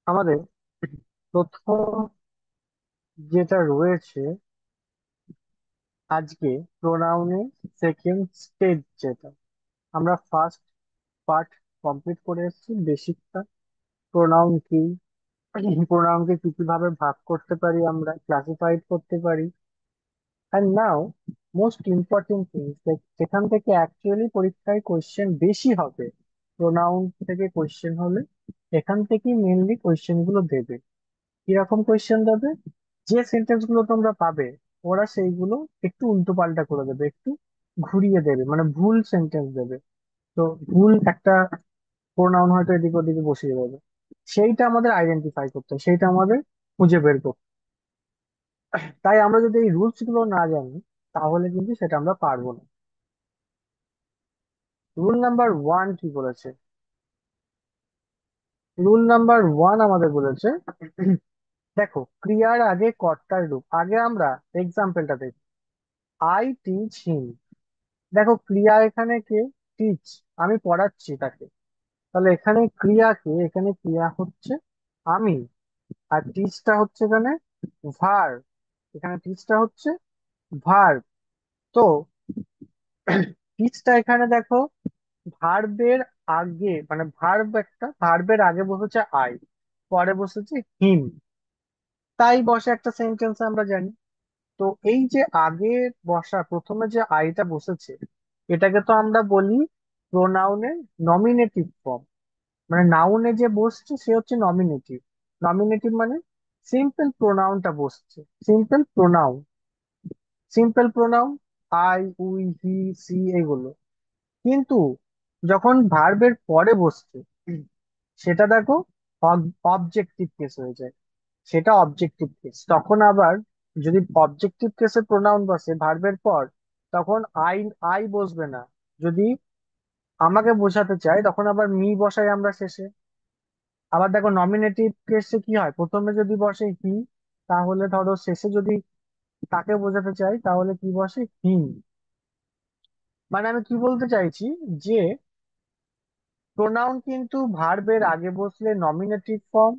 আমাদের প্রথম যেটা রয়েছে আজকে, প্রোনাউনের সেকেন্ড স্টেজ, যেটা আমরা ফার্স্ট পার্ট কমপ্লিট করে এসেছি, বেসিকটা। প্রোনাউন কি, প্রোনাউনকে কি কিভাবে ভাগ করতে পারি, আমরা ক্লাসিফাইড করতে পারি। And now, most important things, যেখান থেকে অ্যাকচুয়ালি পরীক্ষায় কোয়েশ্চেন বেশি হবে, প্রোনাউন থেকে কোয়েশ্চেন হলে এখান থেকেই মেনলি কোয়েশ্চেন গুলো দেবে। কিরকম কোয়েশ্চেন দেবে? যে সেন্টেন্স গুলো তোমরা পাবে, ওরা সেইগুলো একটু উল্টো পাল্টা করে দেবে, একটু ঘুরিয়ে দেবে, মানে ভুল সেন্টেন্স দেবে। তো ভুল একটা প্রোনাউন হয়তো এদিক ওদিকে বসিয়ে দেবে, সেইটা আমাদের আইডেন্টিফাই করতে হয়, সেইটা আমাদের খুঁজে বের করতে হয়। তাই আমরা যদি এই রুলস গুলো না জানি, তাহলে কিন্তু সেটা আমরা পারবো না। রুল নাম্বার ওয়ান কি বলেছে? রুল নাম্বার ওয়ান আমাদের বলেছে, দেখো, ক্রিয়ার আগে কর্তার রূপ। আগে আমরা এক্সাম্পলটা দেখি। I teach him. দেখো, ক্রিয়া এখানে কে? টিচ। আমি পড়াচ্ছি তাকে। তাহলে এখানে ক্রিয়া কে? এখানে ক্রিয়া হচ্ছে আমি। আর টিচটা হচ্ছে এখানে ভার। এখানে টিচটা হচ্ছে ভার। তো টিচটা এখানে দেখো, ভার্বের আগে, মানে ভার্বের আগে বসেছে আই, পরে বসেছে হিম। তাই বসে একটা সেন্টেন্স, আমরা জানি। তো এই যে আগে বসা, প্রথমে যে আইটা বসেছে, এটাকে তো আমরা বলি প্রোনাউনের নমিনেটিভ ফর্ম। মানে নাউনে যে বসছে সে হচ্ছে নমিনেটিভ। নমিনেটিভ মানে সিম্পল প্রোনাউনটা বসছে। Simple pronoun, simple pronoun, I, we, he, she, এগুলো। কিন্তু যখন ভার্বের পরে বসছে, সেটা দেখো অবজেক্টিভ কেস হয়ে যায়। সেটা অবজেক্টিভ কেস। তখন আবার যদি অবজেক্টিভ কেসে প্রোনাউন বসে ভার্বের পর, তখন আই আই বসবে না। যদি আমাকে বোঝাতে চাই, তখন আবার মি বসাই আমরা শেষে। আবার দেখো, নমিনেটিভ কেসে কি হয়, প্রথমে যদি বসে হি, তাহলে ধরো শেষে যদি তাকে বোঝাতে চাই, তাহলে কি বসে? হিম। মানে আমি কি বলতে চাইছি, যে প্রোনাউন কিন্তু ভার্বের আগে বসলে নমিনেটিভ ফর্ম,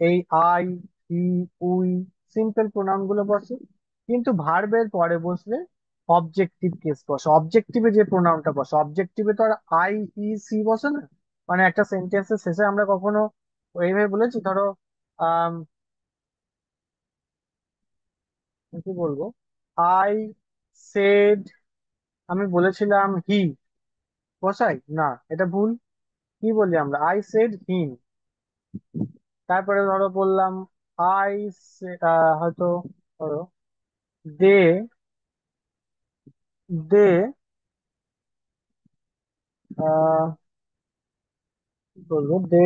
এই I, he, we, simple pronoun গুলো বসে। কিন্তু ভার্বের পরে বসলে অবজেক্টিভ কেস বসে। অবজেক্টিভে যে প্রোনাউনটা বসে, অবজেক্টিভে তো আর আই, হি, সি বসে না। মানে একটা সেন্টেন্সের শেষে আমরা কখনো এইভাবে বলেছি, ধরো আহ কি বলবো, আই সেড, আমি বলেছিলাম হি, বসাই না, এটা ভুল। কি বলি আমরা? আই সেড হিম। তারপরে ধরো বললাম আই, হয়তো ধরো দে, দে আহ কি বলবো, দে,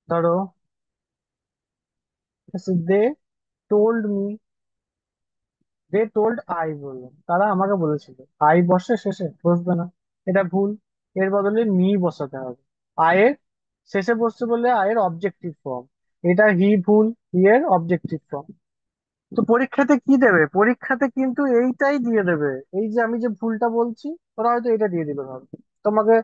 ধরো they told me, they told I, বললো, তারা আমাকে বলেছিল। আই বসে শেষে, বসবে না, এটা ভুল। এর বদলে মি বসাতে হবে। আয়ের শেষে বসছে বললে আয়ের অবজেক্টিভ ফর্ম। এটা হি ভুল, হি এর অবজেক্টিভ ফর্ম। তো পরীক্ষাতে কি দেবে? পরীক্ষাতে কিন্তু এইটাই দিয়ে দেবে। এই যে আমি যে ভুলটা বলছি, ওরা হয়তো এটা দিয়ে দিবে, ভাবে তোমাকে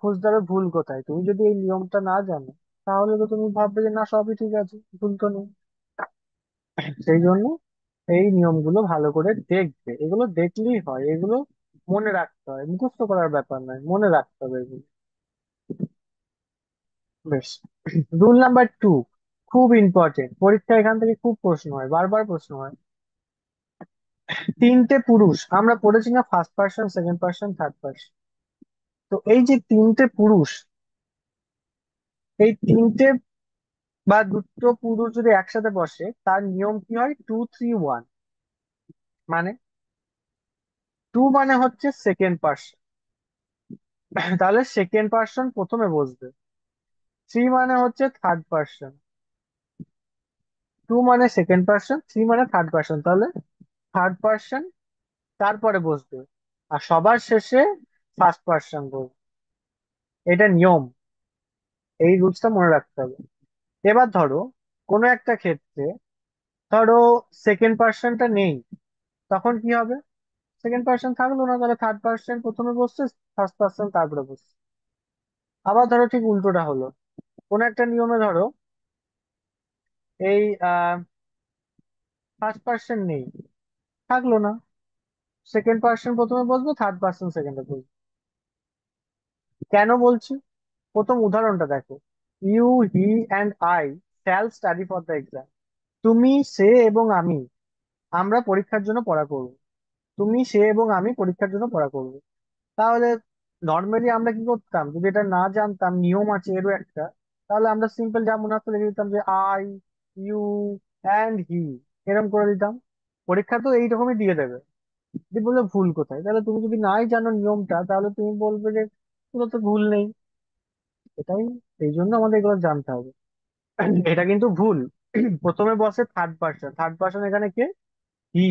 খুঁজতে হবে ভুল কোথায়। তুমি যদি এই নিয়মটা না জানো, তাহলে তো তুমি ভাববে যে না, সবই ঠিক আছে, ভুল তো নেই। সেই জন্য এই নিয়মগুলো ভালো করে দেখবে। এগুলো দেখলেই হয়, এগুলো মনে রাখতে হয়, মুখস্থ করার ব্যাপার নয়, মনে রাখতে হবে এগুলো। বেশ। রুল নাম্বার টু, খুব ইম্পর্টেন্ট, পরীক্ষা এখান থেকে খুব প্রশ্ন হয়, বারবার প্রশ্ন হয়। তিনটে পুরুষ, আমরা পড়েছি না, first person, second person, third person. তো এই যে তিনটে পুরুষ, এই তিনটে বা দুটো পুরুষ যদি একসাথে বসে, তার নিয়ম কি হয়? 2, 3, 1। মানে টু মানে হচ্ছে সেকেন্ড পার্সন, তাহলে সেকেন্ড পার্সন প্রথমে বসবে। থ্রি মানে হচ্ছে থার্ড পার্সন। টু মানে সেকেন্ড পার্সন, থ্রি মানে থার্ড পার্সন, তাহলে থার্ড পার্সন তারপরে বসবে। আর সবার শেষে ফার্স্ট পার্সন বসবে। এটা নিয়ম, এই রুলসটা মনে রাখতে হবে। এবার ধরো কোনো একটা ক্ষেত্রে, ধরো সেকেন্ড পার্সনটা নেই, তখন কি হবে? সেকেন্ড পার্সন থাকলো না, তাহলে থার্ড পার্সন প্রথমে বসছে, ফার্স্ট পার্সন তারপরে বসছে। আবার ধরো ঠিক উল্টোটা হলো, কোন একটা নিয়মে ধরো এই ফার্স্ট পার্সন নেই, থাকলো না, সেকেন্ড পার্সন প্রথমে বসবে, থার্ড পার্সন সেকেন্ডে বসবে। কেন বলছি? প্রথম উদাহরণটা দেখো, you, he and I shall study for the exam. তুমি, সে এবং আমি, আমরা পরীক্ষার জন্য পড়া করব। তুমি, সে এবং আমি পরীক্ষার জন্য পড়া করব। তাহলে নর্মালি আমরা কি করতাম, যদি এটা না জানতাম নিয়ম আছে এরও একটা, তাহলে আমরা সিম্পল যা মনে হতো লিখে দিতাম যে আই, ইউ অ্যান্ড হি, এরকম করে দিতাম। পরীক্ষা তো এইরকমই দিয়ে দেবে। যদি বললে ভুল কোথায়, তাহলে তুমি যদি নাই জানো নিয়মটা, তাহলে তুমি বলবে যে কোনো তো ভুল নেই। এটাই, এই জন্য আমাদের এগুলো জানতে হবে। এটা কিন্তু ভুল। প্রথমে বসে থার্ড পার্সন, থার্ড পার্সন এখানে কে? হি।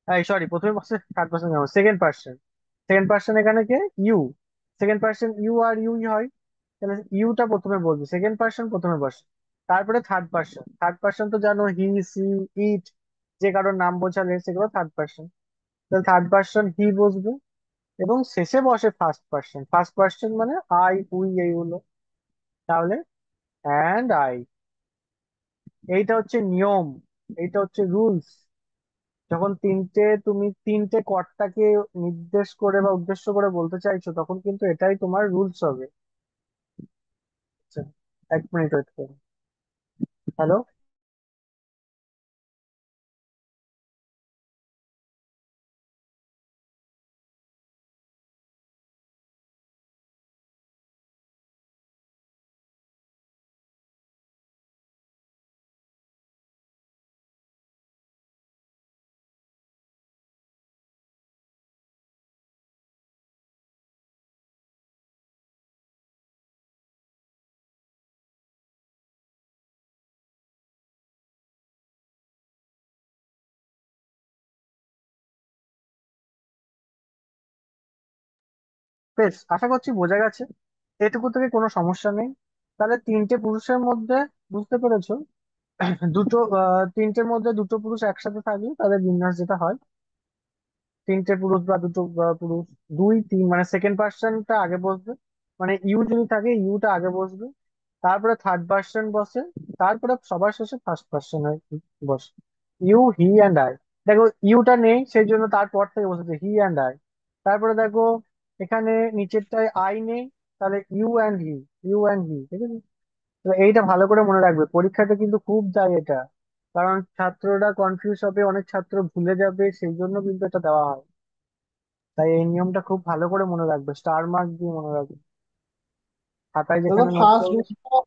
এই সরি, প্রথমে বসে third person, second person, second person এখানে কে? ইউ। সেকেন্ড পার্সন ইউ আর ইউই হয়, তাহলে ইউটা প্রথমে বলবে, সেকেন্ড পার্সন প্রথমে বসে। তারপরে থার্ড পার্সন, থার্ড পার্সন তো জানো হি, সি, ইট, যে কারোর নাম বোঝালে সেগুলো থার্ড পার্সন। তাহলে থার্ড পার্সন হি বসবে, এবং শেষে বসে ফার্স্ট পার্সন, ফার্স্ট পার্সন মানে আই, উই, এইগুলো। তাহলে অ্যান্ড আই, এইটা হচ্ছে নিয়ম, এইটা হচ্ছে রুলস। যখন তুমি তিনটে কর্তাকে নির্দেশ করে বা উদ্দেশ্য করে বলতে চাইছো, তখন কিন্তু এটাই তোমার রুলস হবে। আচ্ছা, এক মিনিট ওয়েট করো। হ্যালো। বেশ, আশা করছি বোঝা গেছে। এটুকু থেকে কোনো সমস্যা নেই। তাহলে তিনটে পুরুষের মধ্যে, বুঝতে পেরেছো, তিনটের মধ্যে দুটো পুরুষ একসাথে থাকলে তাদের বিন্যাস যেটা হয়, তিনটে পুরুষ বা দুটো পুরুষ, দুই তিন মানে সেকেন্ড পার্সনটা আগে বসবে, মানে ইউ যদি থাকে ইউটা আগে বসবে, তারপরে থার্ড পার্সন বসে, তারপরে সবার শেষে ফার্স্ট পার্সন বসে। You, he and I. দেখো ইউটা নেই, সেই জন্য তারপর থেকে বসেছে হি অ্যান্ড আই। তারপরে দেখো এখানে নিচেরটায় আই নেই, তাহলে you and he, you and he, ঠিক আছে? তো এইটা ভালো করে মনে রাখবে, পরীক্ষাতে কিন্তু খুব যায় এটা, কারণ ছাত্ররা কনফিউজ হবে, অনেক ছাত্র ভুলে যাবে, সেই জন্য কিন্তু এটা দেওয়া হয়। তাই এই নিয়মটা খুব ভালো করে মনে রাখবে, স্টার মার্ক দিয়ে মনে রাখবে, খাতায় দাদা যেখানে নোট ফার্স্ট করবে। রুলটা,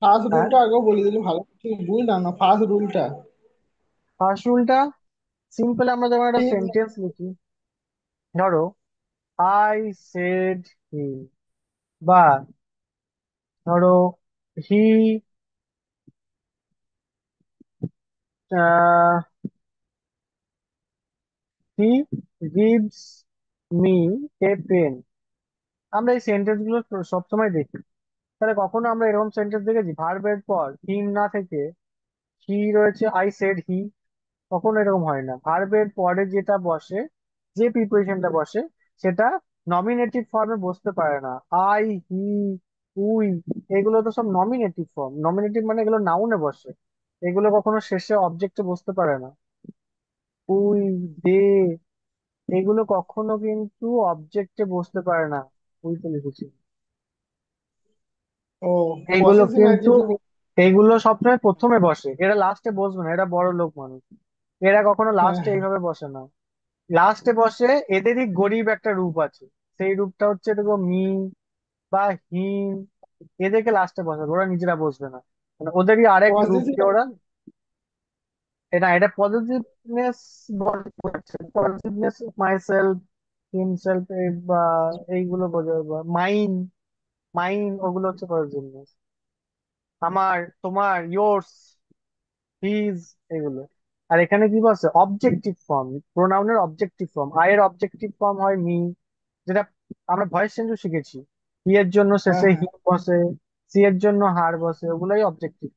ফার্স্ট হ্যাঁ, রুলটা আগেও বলে দিলে ভালো, ঠিক বুঝলাম না ফার্স্ট রুলটা। ফার্স্ট রুলটা সিম্পল, আমরা যেমন একটা ঠিক। সেন্টেন্স লিখি, ধরো আই সেড হি, বা ধরো he he gives me a pen. আমরা এই সেন্টেন্স গুলো সবসময় দেখি। তাহলে কখনো আমরা এরকম সেন্টেন্স দেখেছি ভার্বের পর হিম না থেকে হি রয়েছে, আই সেড হি? কখনো এরকম হয় না। ভার্বের পরে যেটা বসে, যে প্রিপোজিশনটা বসে, সেটা নমিনেটিভ ফর্মে বসতে পারে না। আই, হি, উই, এগুলো তো সব নমিনেটিভ ফর্ম। নমিনেটিভ মানে এগুলো নাউনে বসে, এগুলো কখনো শেষে অবজেক্টে বসতে পারে না। উই, দে, এগুলো কখনো কিন্তু অবজেক্টে বসতে পারে না। উই তো লিখেছি। ও, এইগুলো পসেসিভ কিন্তু, অ্যাডজেক্টিভ। এইগুলো সবসময় প্রথমে বসে, এরা লাস্টে বসবে না, এরা বড় লোক মানুষ, এরা কখনো হ্যাঁ লাস্টে হ্যাঁ। এইভাবে বসে না। লাস্টে বসে, এদেরই গরিব একটা রূপ আছে, সেই রূপটা হচ্ছে দেখো মি বা হিম, এদেরকে লাস্টে বসাবে, ওরা নিজেরা বসবে না, মানে ওদেরই আরেক পসেসিভ। রূপকে ওরা, এটা positiveness, positiveness, my self, himself, বা এইগুলো বোঝাবে, বা মাইন, মাইন ওগুলো হচ্ছে পজিটিভনেস। আমার, তোমার, ইয়োর্স, হিজ, এগুলো। আর এখানে কি বলছে, অবজেক্টিভ ফর্ম, প্রোনাউনের অবজেক্টিভ ফর্ম, আই এর অবজেক্টিভ ফর্ম হয় মি, যেটা আমরা ভয়েস চেঞ্জও শিখেছি। হি এর জন্য হ্যাঁ শেষে হ্যাঁ হি বসে, সি এর জন্য হার বসে, ওগুলাই অবজেক্টিভ।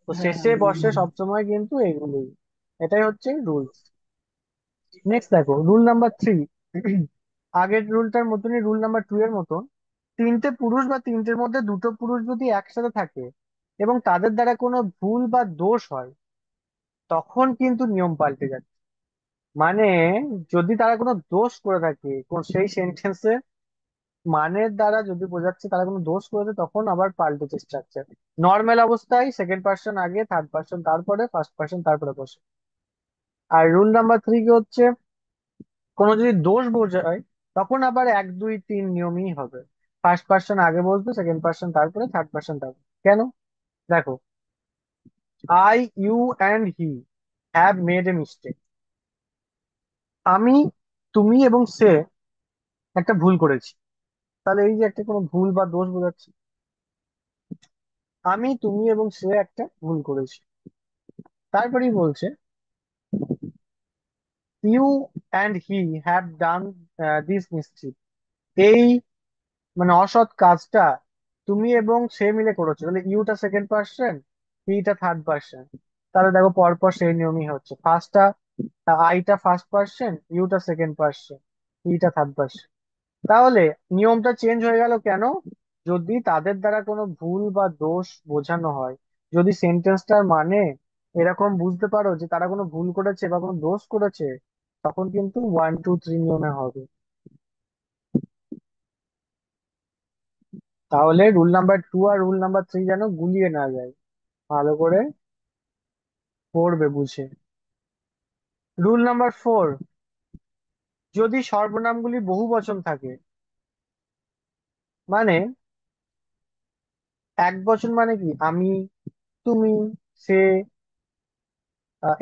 তো হ্যাঁ হ্যাঁ, শেষে বসে বুঝলাম। সবসময় কিন্তু এইগুলোই। এটাই হচ্ছে রুলস। নেক্সট দেখো রুল নাম্বার 3। আগের রুলটার মতনই রুল নাম্বার 2 এর মতন, তিনটে পুরুষ বা তিনটের মধ্যে দুটো পুরুষ যদি একসাথে থাকে এবং তাদের দ্বারা কোনো ভুল বা দোষ হয়, তখন কিন্তু নিয়ম পাল্টে যাচ্ছে। মানে যদি তারা কোনো দোষ করে থাকে সেই সেন্টেন্সে মানের দ্বারা যদি বোঝাচ্ছে তারা কোনো দোষ করেছে, তখন আবার পাল্টেছে স্ট্রাকচার। নর্মাল অবস্থায় সেকেন্ড পার্সন আগে, থার্ড পার্সন তারপরে, ফার্স্ট পার্সন তারপরে বসে। আর রুল নাম্বার থ্রি কি হচ্ছে, কোনো যদি দোষ বোঝায় তখন আবার এক দুই তিন নিয়মই হবে। ফার্স্ট পার্সন আগে বসবে, সেকেন্ড পার্সন তারপরে, থার্ড পার্সন তারপরে। কেন? দেখো, I, you and he have made a mistake. আমি, তুমি এবং সে একটা ভুল করেছি। তাহলে এই যে একটা কোনো ভুল বা দোষ বোঝাচ্ছে, আমি, তুমি এবং সে একটা ভুল করেছি। তারপরেই বলছে you and he have done this mistake. এই মানে অসৎ কাজটা তুমি এবং সে মিলে করেছো। তাহলে ইউটা সেকেন্ড পার্সন, হিটা থার্ড পার্সন। তাহলে দেখো পরপর সেই নিয়মই হচ্ছে। ফার্স্টটা, আইটা ফার্স্ট পার্সন, ইউটা সেকেন্ড পার্সন, হিটা থার্ড পার্সন। তাহলে নিয়মটা চেঞ্জ হয়ে গেল কেন? যদি তাদের দ্বারা কোনো ভুল বা দোষ বোঝানো হয়, যদি সেন্টেন্সটার মানে এরকম বুঝতে পারো যে তারা কোনো ভুল করেছে বা কোনো দোষ করেছে, তখন কিন্তু ওয়ান টু থ্রি নিয়মে হবে। তাহলে রুল নাম্বার টু আর রুল নাম্বার থ্রি যেন গুলিয়ে না যায়, ভালো করে পড়বে বুঝে। রুল নাম্বার ফোর, যদি সর্বনামগুলি বহু বচন থাকে, মানে এক বচন মানে কি, আমি, তুমি, সে,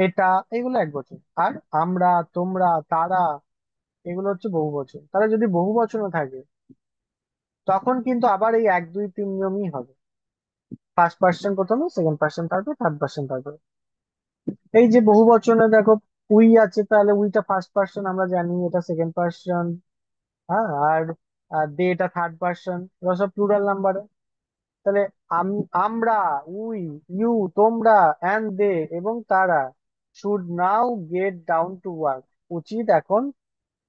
এটা, এগুলো এক বচন। আর আমরা, তোমরা, তারা, এগুলো হচ্ছে বহু বচন। তাহলে যদি বহু বচনও থাকে, তখন কিন্তু আবার এই এক দুই তিন নিয়মই হবে। ফার্স্ট পার্সন প্রথমে, সেকেন্ড পার্সন তারপরে, থার্ড পার্সন তারপরে। এই যে বহু বচনে দেখো উই আছে, তাহলে উইটা ফার্স্ট পার্সন আমরা জানি, এটা সেকেন্ড পার্সন। হ্যাঁ, আর দে এটা থার্ড পার্সন। এগুলো সব প্লুরাল নাম্বারে। তাহলে আমরা, উই, ইউ, তোমরা, অ্যান্ড দে এবং তারা should now get down to work. উচিত এখন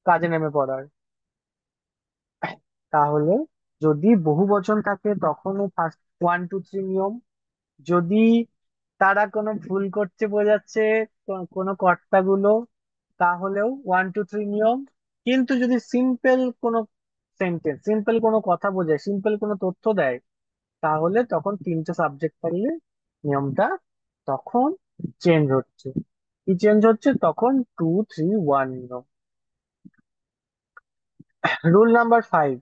কাজে নেমে পড়ার। তাহলে যদি বহু বচন থাকে তখনও ফার্স্ট ওয়ান টু থ্রি নিয়ম। যদি তারা কোনো ভুল করছে বোঝাচ্ছে কোনো কর্তাগুলো, তাহলেও ওয়ান টু থ্রি নিয়ম। কিন্তু যদি সিম্পল কোনো সেন্টেন্স, সিম্পল কোনো কথা বোঝায়, সিম্পল কোনো তথ্য দেয়, তাহলে তখন তিনটে সাবজেক্ট থাকলে নিয়মটা তখন চেঞ্জ হচ্ছে। কি চেঞ্জ হচ্ছে তখন? টু থ্রি ওয়ান নিয়ম। রুল নাম্বার ফাইভ,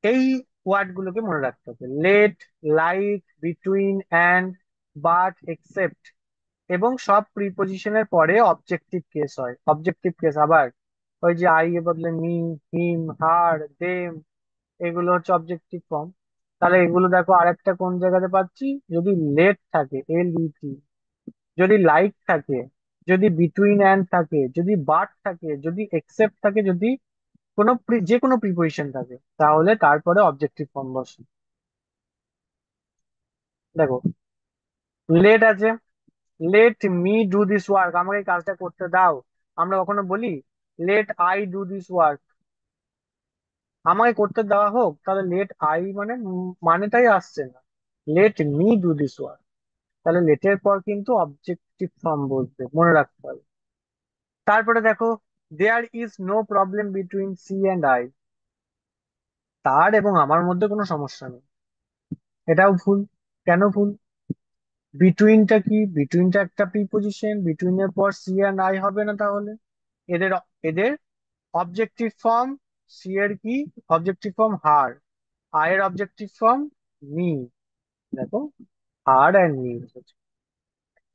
এই ওয়ার্ড গুলোকে মনে রাখতে হবে। Let, like, between, and, but, except এবং সব প্রিপোজিশনের পরে অবজেক্টিভ কেস হয়। অবজেক্টিভ কেস আবার ওই যে আই এর বদলে মি, হিম, হার, দেম, এগুলো হচ্ছে অবজেক্টিভ ফর্ম। তাহলে এগুলো দেখো আরেকটা কোন জায়গাতে পাচ্ছি, যদি লেট থাকে, LET, যদি লাইক থাকে, যদি বিটুইন অ্যান্ড থাকে, যদি বাট থাকে, যদি এক্সেপ্ট থাকে, যদি কোনো যে কোনো প্রিপোজিশন থাকে, তাহলে তারপরে অবজেক্টিভ ফর্ম বসে। দেখো, লেট আছে, let me do this work, আমাকে এই কাজটা করতে দাও। আমরা কখনো বলি let I do this work, আমাকে করতে দেওয়া হোক? তাহলে লেট আই মানে মানেটাই আসছে না। Late me do this work, তাহলে লেটের পর কিন্তু অবজেক্টিভ ফর্ম বলতে মনে রাখতে হবে। তারপরে দেখো, there is no problem between she and I, তার এবং আমার মধ্যে কোনো সমস্যা নেই। এটাও ভুল। কেন ভুল? বিটুইনটা কি? বিটুইনটা একটা প্রিপোজিশন, বিটুইনের পর সি অ্যান্ড আই হবে না। তাহলে এদের এদের অবজেক্টিভ ফর্ম, সি এর কি অবজেক্টিভ ফর্ম? হার। আয়ের অবজেক্টিভ ফর্ম মি। দেখো, হার অ্যান্ড মি।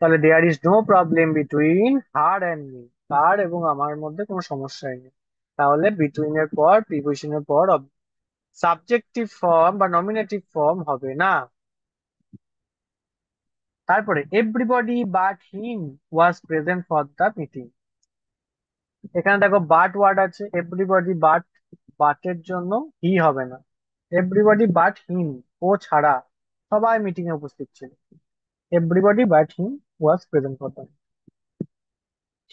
তাহলে there is no problem between her and me, তার এবং আমার মধ্যে কোনো সমস্যাই নেই। তাহলে বিটুইন এর পর, প্রিপোজিশনের পর সাবজেক্টিভ ফর্ম বা নমিনেটিভ ফর্ম হবে না। তারপরে everybody but him was present for the meeting. এখানে দেখো বাট ওয়ার্ড আছে, এভরিবডি বাট, বাটের জন্য হি হবে না। এভরিবডি বাট হিম, ও ছাড়া সবাই মিটিং এ উপস্থিত ছিল। Everybody but him was present for the.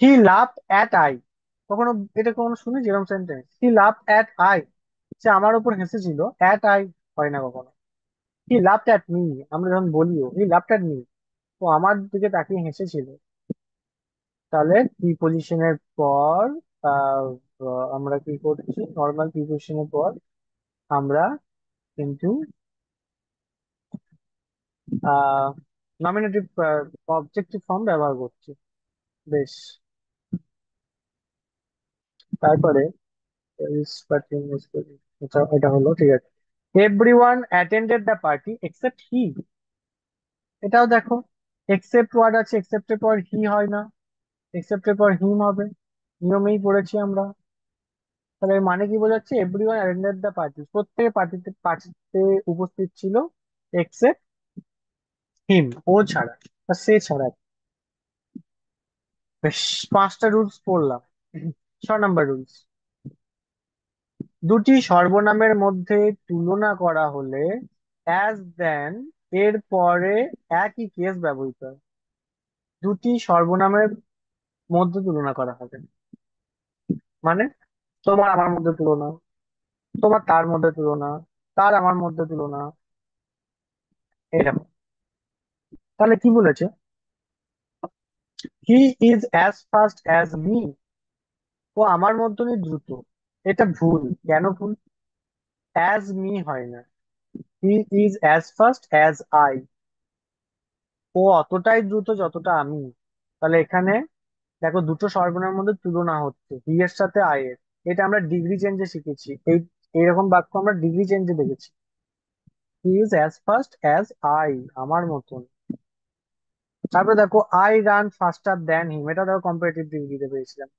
He laughed at I, কখনো এটা কখনো শুনেছি এরকম sentence? He laughed at I, সে আমার উপর হেসেছিল, অ্যাট আই হয় না কখনো। হি লাফড অ্যাট মি, আমরা যখন বলিও হি লাফড অ্যাট মি, ও আমার দিকে তাকিয়ে হেসেছিল। তাহলে প্রিপোজিশনের পর আহ, আমরা কি করছি, নর্মাল প্রিপোজিশনের পর আমরা কিন্তু নমিনেটিভ অবজেক্টিভ ফর্ম ব্যবহার করছি। বেশ, তারপরে এটা এটা হলো, ঠিক আছে। Everyone attended the party except he, এটাও দেখো, এক্সেপ্ট ওয়ার্ড আছে, এক্সেপ্টের পর হি হয় না, এক্সেপ্টের পর হিম হবে, নিয়মেই পড়েছি আমরা। তাহলে এর মানে কি বোঝাচ্ছে, এভরিওয়ান অ্যাটেন্ডেড দ্য পার্টি, প্রত্যেকে পার্টিতে উপস্থিত ছিল, এক্সেপ্ট হিম, ও ছাড়া বা সে ছাড়া। বেশ, 5টা রুলস পড়লাম। 6 নাম্বার রুলস, দুটি সর্বনামের মধ্যে তুলনা করা হলে অ্যাজ দেন এর পরে একই কেস ব্যবহৃত হয়। দুটি সর্বনামের মধ্যে তুলনা করা হবে মানে, তোমার আমার মধ্যে তুলনা, তোমার তার মধ্যে তুলনা, তার আমার মধ্যে তুলনা, এরকম। তাহলে কি বলেছে, he is as fast as me, ও আমার মতনই দ্রুত। এটা ভুল, কেন ভুল? অ্যাজ মি হয় না, he is as fast as I, ও অতটাই দ্রুত যতটা আমি। তাহলে এখানে দেখো, দুটো সর্বনামের মধ্যে তুলনা হচ্ছে হি এর সাথে আই এর। এটা আমরা ডিগ্রি চেঞ্জে শিখেছি, এইরকম বাক্য আমরা ডিগ্রি চেঞ্জে দেখেছি। He is as fast as I, আমার মতন। তারপরে দেখো, I run faster than him, এটা দেখো কম্পারেটিভ ডিগ্রিতে পেয়েছিলাম।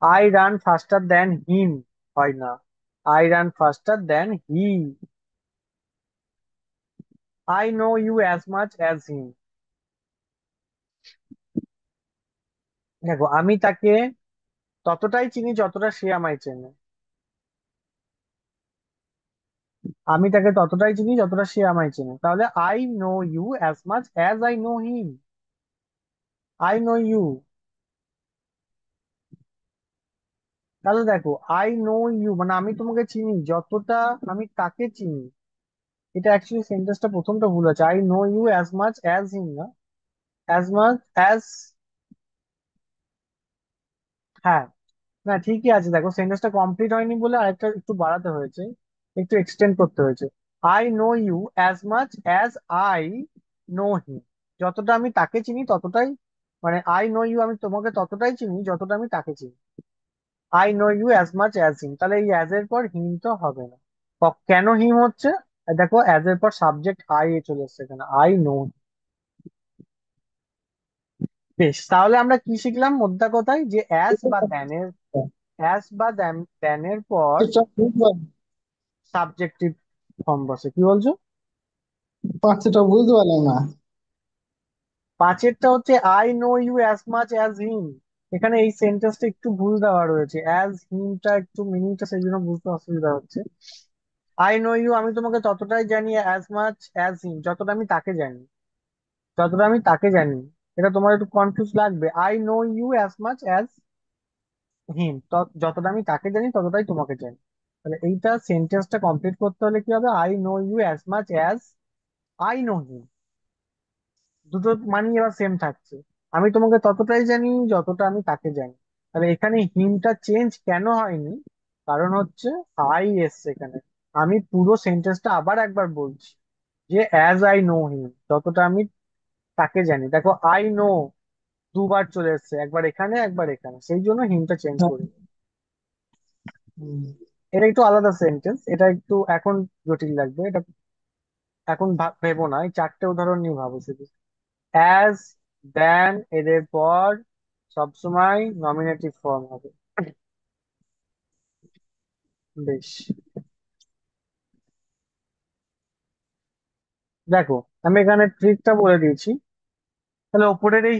I run faster than him হয় না, I run faster than he. I know you as much as him, দেখো আমি তাকে ততটাই চিনি যতটা সে আমায় চেনে, আমি তাকে ততটাই চিনি যতটা সে আমায় চেনে। তাহলে I know you as much as I know him, I know you. তাহলে দেখো, আই নো ইউ মানে আমি তোমাকে চিনি যতটা আমি তাকে চিনি। এটা অ্যাকচুয়ালি সেন্টেন্সটা প্রথমটা ভুল আছে, I know you as much as him না, অ্যাজ মাচ অ্যাজ। হ্যাঁ, না ঠিকই আছে, দেখো সেন্টেন্সটা কমপ্লিট হয়নি বলে আরেকটা একটু বাড়াতে হয়েছে, একটু এক্সটেন্ড করতে হয়েছে। I know you as much as I know him, যতটা আমি তাকে চিনি ততটাই, মানে আই নো ইউ আমি তোমাকে ততটাই চিনি যতটা আমি তাকে চিনি। I know you as much as him, তাহলে এই অ্যাজ এর পর হিম তো হবে না। কেন হিম হচ্ছে, দেখো অ্যাজ এর পর সাবজেক্ট আই এ চলে এসছে এখানে, আই নো। বেশ, তাহলে আমরা কি শিখলাম মোদ্দা কথায়, যে অ্যাস বা দ্যানের পর পাঁচটা ভুল বল, সাবজেক্টিভ ফর্ম বসে। কি বলছো? পাঁচটা বুঝতে পারলাম না। 5এরটা হচ্ছে I know you as much as him, এখানে এই সেন্টেন্সটা একটু ভুল দেওয়া রয়েছে, অ্যাজ হিমটা একটু মিনিংটা সেই জন্য বুঝতে অসুবিধা হচ্ছে। আই নো ইউ আমি তোমাকে ততটাই জানি, অ্যাজ মাচ অ্যাজ হিম যতটা আমি তাকে জানি, যতটা আমি তাকে জানি। এটা তোমার একটু কনফিউজ লাগবে, I know you as much as him, যতটা আমি তাকে জানি ততটাই তোমাকে জানি। তাহলে এইটা সেন্টেন্সটা কমপ্লিট করতে হলে কি হবে, I know you as much as I know him, দুটো মানি এবার সেম থাকছে। আমি তোমাকে ততটাই জানি যতটা আমি তাকে জানি। তাহলে এখানে হিমটা চেঞ্জ কেন হয়নি, কারণ হচ্ছে আই এসছে এখানে। আমি পুরো সেন্টেন্সটা আবার একবার বলছি, যে অ্যাজ আই নো হিম, যতটা আমি তাকে জানি। দেখো আই নো দুবার চলে এসছে, একবার এখানে একবার এখানে, সেই জন্য হিমটা চেঞ্জ হ্যাঁ। করি। হুম। এটা একটু আলাদা সেন্টেন্স, এটা একটু এখন জটিল লাগবে এটা, এখন ভেবো না, এই 4টে উদাহরণ নিয়ে ভাবো শুধু। অ্যাজ, দেন, এদের পর সবসময় নমিনেটিভ ফর্ম হবে। বেশ, দেখো আমি এখানে ট্রিকটা বলে দিয়েছি। তাহলে ওপরের এই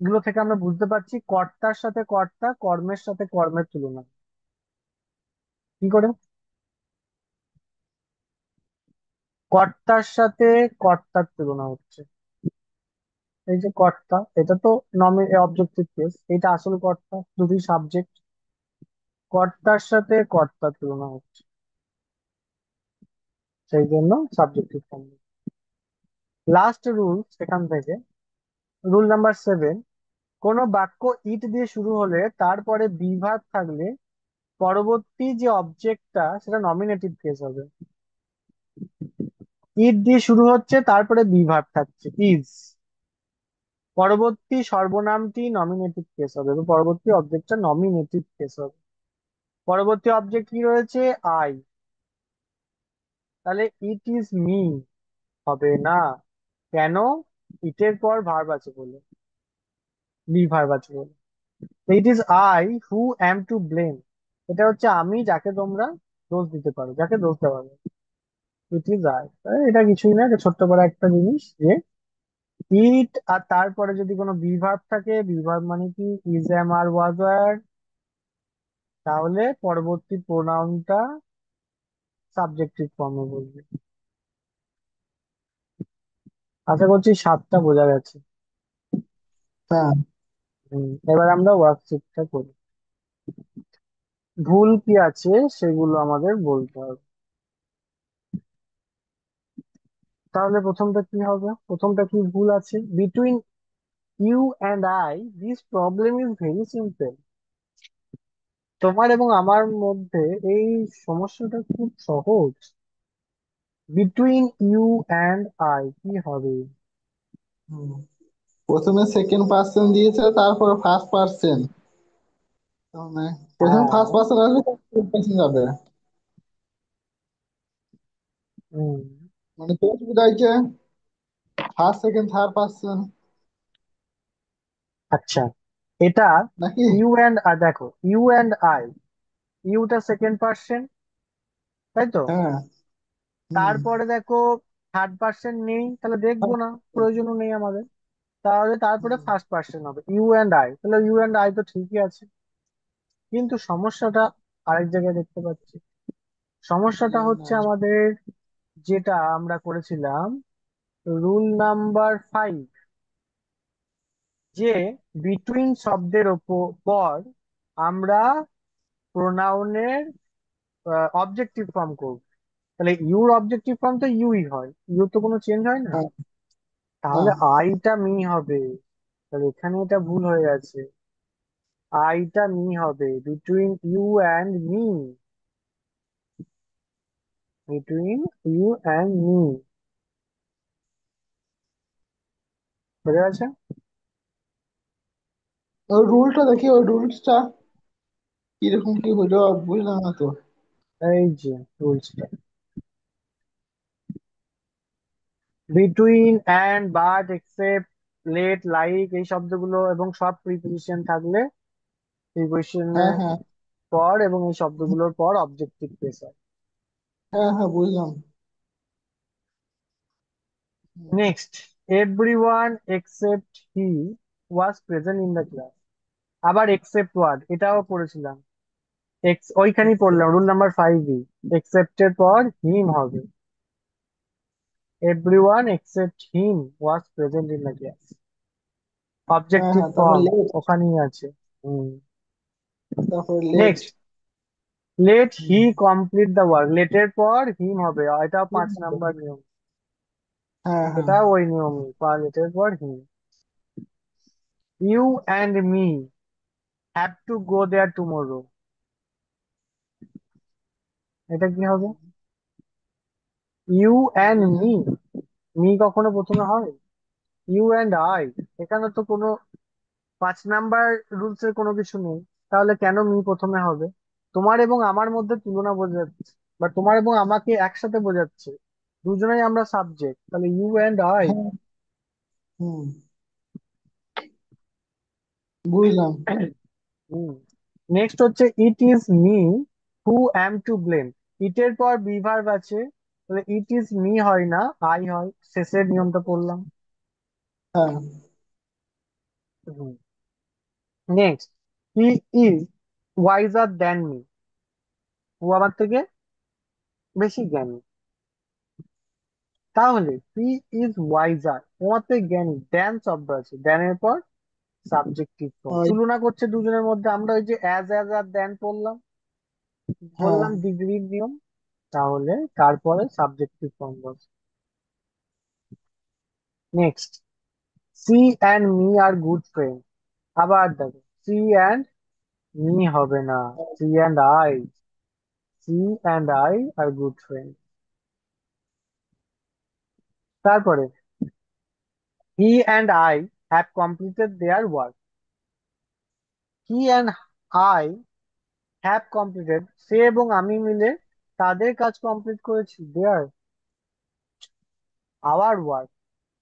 গুলো থেকে আমরা বুঝতে পারছি কর্তার সাথে কর্তা, কর্মের সাথে কর্মের তুলনা কি করে। কর্তার সাথে কর্তার তুলনা হচ্ছে, এই যে কর্তা, এটা তো অবজেক্টিভ কেস, এটা আসল কর্তা, দুটি সাবজেক্ট, কর্তার সাথে কর্তার তুলনা হচ্ছে। সেই জন্য সাবজেক্টিভ ফর্ম। লাস্ট রুল এখান থেকে, রুল নাম্বার 7, কোন বাক্য ইট দিয়ে শুরু হলে তারপরে বি ভার্ব থাকলে পরবর্তী যে অবজেক্টটা সেটা নমিনেটিভ কেস হবে। ইট দিয়ে শুরু হচ্ছে, তারপরে বি ভার্ব থাকছে ইজ, পরবর্তী সর্বনামটি নমিনেটিভ কেস হবে এবং পরবর্তী অবজেক্টটা নমিনেটিভ কেস হবে। পরবর্তী অবজেক্ট কি রয়েছে? আই। তাহলে ইট ইজ মি হবে না। কেন? ইটের পর ভার্ব আছে বলে, বি ভার্ব আছে বলে। It is I who am to blame, এটা হচ্ছে আমি যাকে তোমরা দোষ দিতে পারো, যাকে দোষ দেওয়া হবে। It is I. এটা কিছুই না, এটা ছোট্ট বড় একটা জিনিস যে ইট আর তারপরে যদি কোনো বি ভার্ব থাকে, বি ভার্ব মানে কি is, am, R, was, wire, তাহলে পরবর্তী প্রোনাউনটা সাবজেক্টিভ ফর্মে বলবে। আশা করছি 7টা বোঝা গেছে। হ্যাঁ। এবার আমরা ওয়ার্কশিটটা করি। ভুল কি আছে সেগুলো আমাদের বলতে হবে। তাহলে প্রথমটা কি হবে? প্রথমটা কি ভুল আছে? Between you and I this problem is very simple. তোমার এবং আমার মধ্যে এই সমস্যাটা খুব সহজ। বিটুইন ইউ অ্যান্ড আই কি হবে? হুম। প্রথমে সেকেন্ড পার্সন দিয়েছে, তারপর ফার্স্ট পার্সন। মানে প্রথমে হ্যাঁ। ফার্স্ট পার্সন আসবে, তারপর সেকেন্ড পার্সন যাবে। হুম। মানে দোষ বুঝাইছে ফার্স্ট সেকেন্ড থার্ড পার্সন আচ্ছা, এটা নাকি? ইউ অ্যান্ড আই, দেখো ইউ অ্যান্ড আই, ইউটা সেকেন্ড পার্সন, তাই তো? হ্যাঁ। হুম। তারপরে দেখো থার্ড পার্সন নেই, তাহলে দেখবো Third না, person, প্রয়োজনও নেই আমাদের। তাহলে তারপরে হুম। ফার্স্ট পার্সন হবে ইউ অ্যান্ড আই, তাহলে ইউ অ্যান্ড আই তো ঠিকই আছে। কিন্তু সমস্যাটা আরেক জায়গায় দেখতে পাচ্ছি। সমস্যাটা ইউ এন্ড হচ্ছে আই। আমাদের যেটা আমরা করেছিলাম রুল নাম্বার 5, যে বিটুইন শব্দের পর আমরা প্রোনাউনের অবজেক্টিভ ফর্ম করব। তাহলে ইউর অবজেক্টিভ ফর্ম তো ইউই হয়, ইউ তো কোনো চেঞ্জ হয় না। হ্যাঁ। না। তাহলে আইটা মি হবে। তাহলে এখানে এটা ভুল হয়ে গেছে। আইটা মি হবে, between you and me, between you and me. বুঝে গেছে? ওই রুলটা দেখি, ওই রুলসটা কিরকম কি হইলো বুঝলাম না তো। এই যে রুলসটা, between and, but, except, let, like এই শব্দগুলো এবং সব প্রিপোজিশন থাকলে হ্যাঁ, প্রিপোজিশনের হ্যাঁ, পর এবং এই শব্দগুলোর পর অবজেক্টিভ প্লেস হয়। হ্যাঁ, হ্যাঁ, বুঝলাম। হুম। Next, everyone except he was present in the class. আবার এক্সেপ্ট ওয়ার্ড, এটাও পড়েছিলাম, এক্স ওইখানেই পড়লাম রুল নাম্বার 5 এক্সেপ্টের পর হিম হবে। Everyone except him was present in the class, হ্যাঁ, অবজেক্টিভ হ্যাঁ, তারপর ফর্ম লেট। ওখানেই আছে। হুম। তারপর let. Next, let he complete the work, লেটের পর হিম হবে, এটাও 5 নাম্বার নিয়ম। হ্যাঁ, হ্যাঁ, এটা ওই নিয়মই, লেটের পর him. You and me have to go there tomorrow, এটা কি হবে? ইউ অ্যান্ড মি, মি কখনো প্রথমে হয়? ইউ অ্যান্ড আই, এখানে তো কোনো 5 নাম্বার রুলস এর কোনো কিছু নেই, তাহলে কেন মি প্রথমে হবে? তোমার এবং আমার মধ্যে তুলনা বোঝাচ্ছে, বা তোমার এবং আমাকে একসাথে বোঝাচ্ছে, দুজনেই আমরা সাবজেক্ট, তাহলে ইউ অ্যান্ড আই। হ্যাঁ। হুম। বুঝলাম। নেক্সট হচ্ছে it is me who am to blame, ইটের পর বি ভার্ব আছে, তাহলে ইট ইজ মি হয় না, আই হয়, শেষের নিয়মটা পড়লাম। হ্যাঁ, next, he is wiser than me, ও আমার থেকে বেশি জ্ঞানী। তাহলে হি ইজ ওয়াইজার, তোমার থেকে জ্ঞানী, দ্যান শব্দ আছে, দ্যানের পর সাবজেক্টিভ ফর্ম, ওই। তুলনা করছে দুজনের মধ্যে। আমরা ওই যে অ্যাজ অ্যাজ আর দ্যান পড়লাম, হ্যাঁ, বললাম ডিগ্রির নিয়ম। তাহলে তারপরে সাবজেক্টিভ ফর্ম বসে। Next, she and me are good friend. আবার দেখো, সি অ্যান্ড মি হবে না, she and I. She and I are good friend. তারপরে, he and I have completed their work. He and I have completed, সে এবং আমি মিলে তাদের কাজ কমপ্লিট করেছি। দেয়ার, আওয়ার ওয়ার্ক,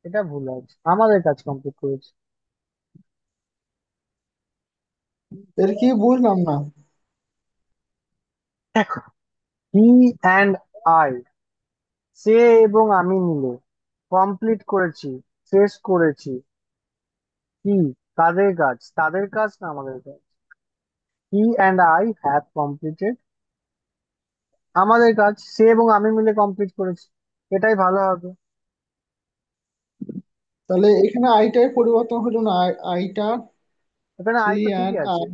এটা ভুল আছে, আমাদের কাজ কমপ্লিট করেছি। এর কি বুঝলাম না। দেখো, হি অ্যান্ড আই, সে এবং আমি মিলে কমপ্লিট করেছি, শেষ করেছি। কি? তাদের কাজ, তাদের কাজ না আমাদের কাজ। হি অ্যান্ড আই হ্যাভ কমপ্লিটেড, আমাদের কাজ সে এবং আমি মিলে কমপ্লিট করেছি, এটাই ভালো হবে। তাহলে এখানে আইটার পরিবর্তন হলো না, আইটা এখানে সি আই তো ঠিকই অ্যান্ড আছে, আই।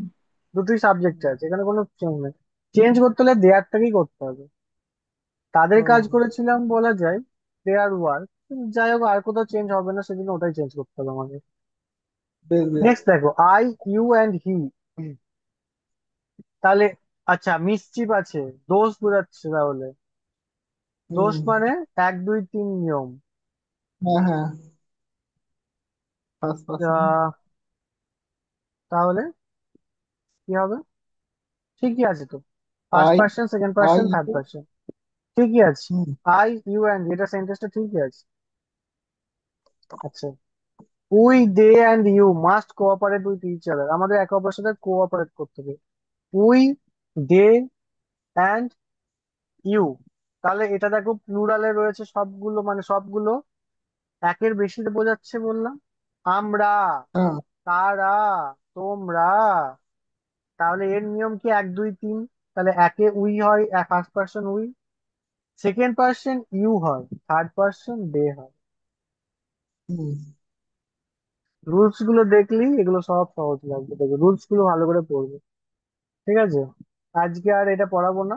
দুটোই সাবজেক্ট আছে, এখানে কোনো চেঞ্জ নেই। চেঞ্জ করতে হলে দেয়ারটাকেই করতে হবে। তাদের কাজ ও, করেছিলাম বলা যায়, দেয়ার ওয়ার্ক। যাই হোক, আর কোথাও চেঞ্জ হবে না, সেজন্য ওটাই চেঞ্জ করতে হবে আমাদের। বেশ বেশ। নেক্সট দেখো, আই, ইউ অ্যান্ড হি। তাহলে আচ্ছা, মিসচিফ আছে, দোষ বোঝাচ্ছে তাহলে। দোষ হুম। মানে এক দুই তিন নিয়ম। হ্যাঁ হ্যাঁ, ফার্স্ট পার্সন। আহ, তাহলে কি হবে? ঠিকই আছে তো, first I, person, second I person, third you. Person, ঠিকই আছে। হুম। আই, ইউ অ্যান্ড, এটা সেন্টেন্সটা ঠিকই আছে। আচ্ছা, we, they and you must cooperate with each other. আমাদের একে অপরের সাথে কোঅপারেট করতে হবে। We, they and you. তাহলে এটা দেখো, প্লুরালে রয়েছে সবগুলো, মানে সবগুলো একের বেশিতে বোঝাচ্ছে বললাম। আমরা, হ্যাঁ। তারা, তোমরা। তাহলে এর নিয়ম কি, এক দুই তিন। তাহলে একে উই হয়, first person we, second person you হয়, থার্ড পার্সন দে হয়। হুম। রুলস গুলো দেখলেই এগুলো সব সহজ লাগবে, দেখো রুলস গুলো ভালো করে পড়বে। ঠিক আছে, আজকে আর এটা পড়াবো না।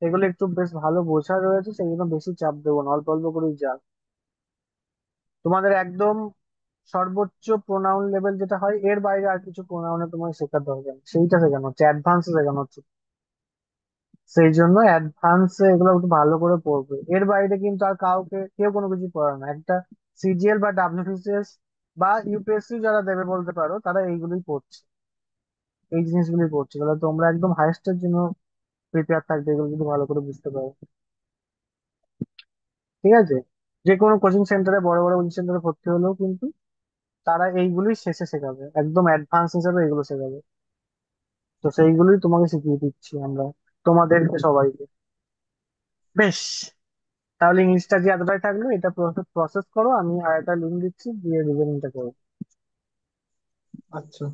এগুলো একটু বেশ ভালো বোঝা রয়েছে, সেই জন্য বেশি চাপ দেবো না, অল্প অল্প করেই যা। তোমাদের একদম সর্বোচ্চ প্রোনাউন লেভেল যেটা হয়, এর বাইরে আর কিছু প্রোনাউনে তোমার শেখাতে হবে না, সেইটা শেখানো হচ্ছে, অ্যাডভান্সে শেখানো হচ্ছে। সেই জন্য অ্যাডভান্সে এগুলো একটু ভালো করে পড়বে, এর বাইরে কিন্তু আর কাউকে কেউ কোনো কিছু পড়ে না। একটা সিজিএল বা ডাব্লিউবিসিএস বা ইউপিএসসি যারা দেবে বলতে পারো, তারা এইগুলোই পড়ছে, এই জিনিসগুলোই পড়ছে। তাহলে তোমরা একদম হাইয়েস্টের জন্য প্রিপেয়ার থাকবে, এগুলো যদি ভালো করে বুঝতে পারো। ঠিক আছে, যে কোনো কোচিং সেন্টারে, বড় বড় কোচিং সেন্টারে ভর্তি হলেও কিন্তু তারা এইগুলোই শেষে শেখাবে, একদম অ্যাডভান্স হিসেবে এগুলো শেখাবে। তো সেইগুলোই তোমাকে শিখিয়ে দিচ্ছি আমরা, তোমাদেরকে সবাইকে। বেশ, তাহলে ইংলিশটা যে এতটাই থাকলো, এটা প্রসেস করো, আমি আর একটা লিঙ্ক দিচ্ছি, দিয়ে রিজনিংটা করো। আচ্ছা।